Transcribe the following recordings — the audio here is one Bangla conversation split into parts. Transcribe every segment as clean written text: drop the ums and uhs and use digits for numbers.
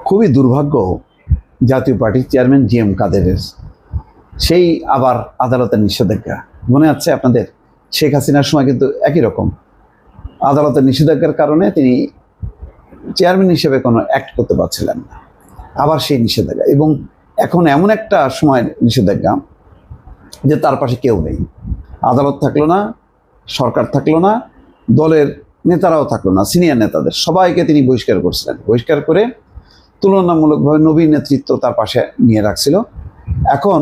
খুবই দুর্ভাগ্য জাতীয় পার্টির চেয়ারম্যান জি.এম. কাদেরের সেই আবার আদালতের নিষেধাজ্ঞা। মনে আছে আপনাদের? শেখ হাসিনার সময় কিন্তু একই রকম আদালতের নিষেধাজ্ঞার কারণে তিনি চেয়ারম্যান হিসেবে কোনো অ্যাক্ট করতে পারছিলেন না। আবার সেই নিষেধাজ্ঞা, এবং এখন এমন একটা সময় নিষেধাজ্ঞা যে তার পাশে কেউ নেই। আদালত থাকলো না, সরকার থাকলো না, দলের নেতারাও থাকলো না, সিনিয়র নেতাদের সবাইকে তিনি বহিষ্কার করছিলেন। বহিষ্কার করে তুলনামূলকভাবে নবীন নেতৃত্ব তার পাশে নিয়ে রাখছিল। এখন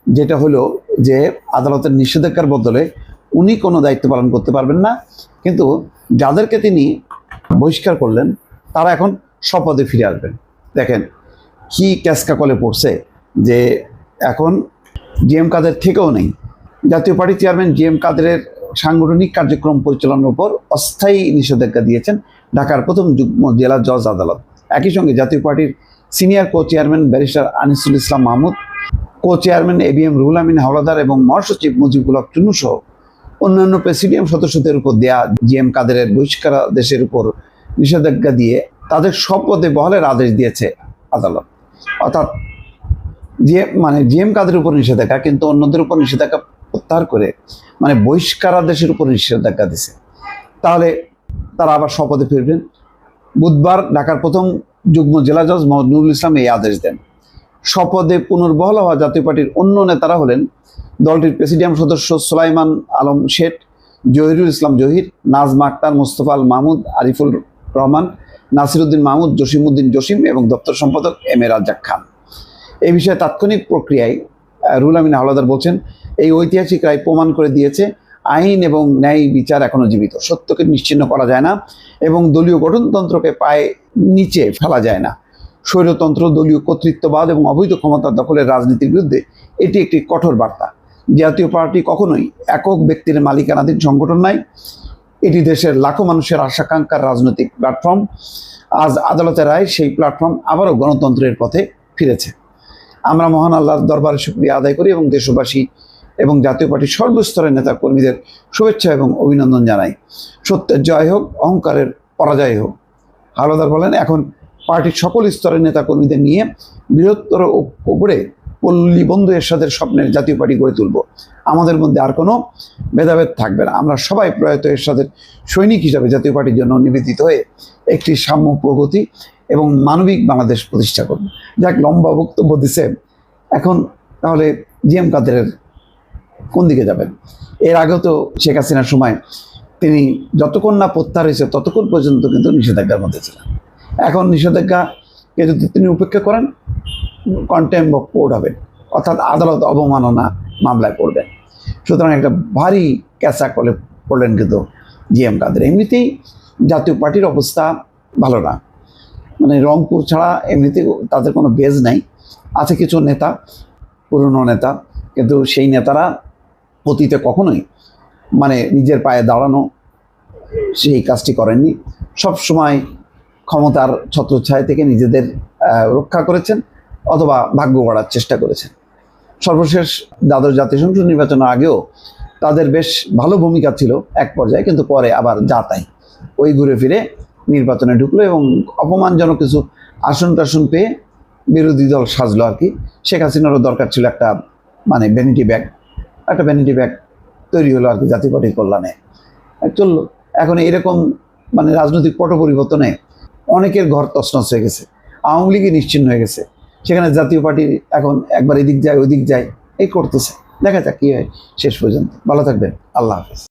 যেটা হলো যে আদালতের নিষেধাজ্ঞার বদলে উনি কোনো দায়িত্ব পালন করতে পারবেন না, কিন্তু যাদেরকে তিনি বহিষ্কার করলেন তারা এখন স্বপদে ফিরে আসবেন। দেখেন কি ক্যাসকাকলে পড়ছে যে এখন জি.এম. কাদের থেকেও নেই। জাতীয় পার্টির চেয়ারম্যান জি.এম. কাদেরের সাংগঠনিক কার্যক্রম পরিচালনার উপর অস্থায়ী নিষেধাজ্ঞা দিয়েছেন ঢাকার প্রথম যুগ্ম জেলা জজ আদালত। একই সঙ্গে জাতীয় পার্টির senior co chairman barrister Anisul Islam Mahmud, co chairman ABM. Ruhul Amin Howlader এবং মহাসচিব মুজিবুল হক চুন্নু সহ অন্যান্য প্রেসিডিয়াম সদস্যদের উপর দেয়া জি.এম. কাদেরের বহিষ্কারাদেশের উপর নিষেধাজ্ঞা দিয়ে তাদের সব পদে বহালের আদেশ দিয়েছে আদালত। অর্থাৎ জি.এম. কাদেরের উপর নিষেধাজ্ঞা, কিন্তু অন্যদের উপর নিষেধাজ্ঞা প্রত্যাহার করে বহিষ্কারাদেশের উপর নিষেধাজ্ঞা দিছে। তাহলে তারা আবার স্বপদে ফিরবেন। বুধবার ঢাকার প্রথম যুগ্ম জেলা জজ মোহাম্মদ নুরুল ইসলাম এই আদেশ দেন। স্বপদে পুনর্বহাল হওয়া জাতীয় পার্টির অন্য নেতারা হলেন দলটির প্রেসিডিয়াম সদস্য সুলাইমান আলম শেঠ, জহিরুল ইসলাম জহির, নাজমা আক্তার, মোস্তফা আল মাহমুদ, আরিফুল রহমান, নাসিরউদ্দিন মাহমুদ, জসিমউদ্দিন জসিম এবং দপ্তর সম্পাদক এম.এ. রাজ্জাক খান। এই বিষয়ে তাৎক্ষণিক প্রক্রিয়ায় রুহুল আমিন হাওলাদার বলছেন, এই ঐতিহাসিক রায় প্রমাণ করে দিয়েছে আইন এবং ন্যায় বিচার এখনো জীবিত। সত্যকে নিশ্চিহ্ন করা যায় না এবং দলীয় গঠনতন্ত্রকে পায়ে নিচে ফেলা যায় না। স্বৈরতন্ত্র, দলীয় কর্তৃত্ববাদ এবং অবৈধ ক্ষমতার দখলের রাজনীতির বিরুদ্ধে এটি একটি কঠোর বার্তা। জাতীয় পার্টি কখনোই একক ব্যক্তির মালিকানাধীন সংগঠন নয়, এটি দেশের লাখো মানুষের আশাকাঙ্ক্ষার রাজনৈতিক প্ল্যাটফর্ম। আজ আদালতের রায় সেই প্ল্যাটফর্ম আবারও গণতন্ত্রের পথে ফিরেছে। আমরা মহান আল্লাহর দরবারে শুকরিয়া আদায় করি এবং দেশবাসী এবং জাতীয় পার্টির সর্বস্তরের নেতা কর্মীদের শুভেচ্ছা এবং অভিনন্দন জানাই। সত্যের জয় হোক, অহংকারের পরাজয় হোক। হাওলাদার বলেন, এখন পার্টির সকল স্তরের নেতা কর্মীদের নিয়ে বৃহত্তর উপরে পল্লী বন্ধু এরশাদের স্বপ্নের জাতীয় পার্টি গড়ে তুলব। আমাদের মধ্যে আর কোনো ভেদাভেদ থাকবে না। আমরা সবাই প্রয়াত এরশাদের সৈনিক হিসাবে জাতীয় পার্টির জন্য নিবেদিত হয়ে একটি সাম্য, প্রগতি এবং মানবিক বাংলাদেশ প্রতিষ্ঠা করব। যাক, লম্বা বক্তব্য দিছে। এখন তাহলে জি.এম. কাদেরের কোন দিকে যাবেন? এর আগেও তো শেখ হাসিনার সময় তিনি যতক্ষণ না প্রত্যাহার হয়েছে ততক্ষণ পর্যন্ত কিন্তু নিষেধাজ্ঞার মধ্যে ছিলেন। এখন নিষেধাজ্ঞাকে যদি তিনি উপেক্ষা করেন, কন্টেম্প অফ কোর্ট হবেন, অর্থাৎ আদালত অবমাননা মামলায় পড়বেন। সুতরাং একটা ভারী ক্যাচা কলে পড়লেন কিন্তু জি.এম. কাদের। এমনিতেই জাতীয় পার্টির অবস্থা ভালো না, রংপুর ছাড়া এমনিতেই তাদের কোনো বেজ নাই। আছে কিছু নেতা, পুরনো নেতা, কিন্তু সেই নেতারা অতীতে কখনোই নিজের পায়ে দাঁড়ানো সেই কাজটি করেননি। সবসময় ক্ষমতার ছত্রছায়া থেকে নিজেদের রক্ষা করেছেন অথবা ভাগ্য গড়ার চেষ্টা করেছেন। সর্বশেষ দ্বাদশ জাতীয় সংসদ নির্বাচনের আগেও তাদের বেশ ভালো ভূমিকা ছিল এক পর্যায়ে, কিন্তু পরে আবার যা তাই ওই ঘুরে ফিরে নির্বাচনে ঢুকলো এবং অপমানজনক কিছু আসন টাসন পেয়ে বিরোধী দল সাজলো আর কি। শেখ হাসিনারও দরকার ছিল একটা ভ্যানিটি ব্যাগ তৈরি হলো আর কি জাতীয় পার্টির কল্যাণে, চললো। এখন এরকম রাজনৈতিক পট পরিবর্তনে অনেকের ঘর তছনছ হয়ে গেছে, আওয়ামী লীগই নিশ্চিহ্ন হয়ে গেছে। সেখানে জাতীয় পার্টি এখন একবার এদিক যায় ওদিক যায়, এই করতেছে। দেখা যাক কী হয় শেষ পর্যন্ত। ভালো থাকবেন, আল্লাহ হাফেজ।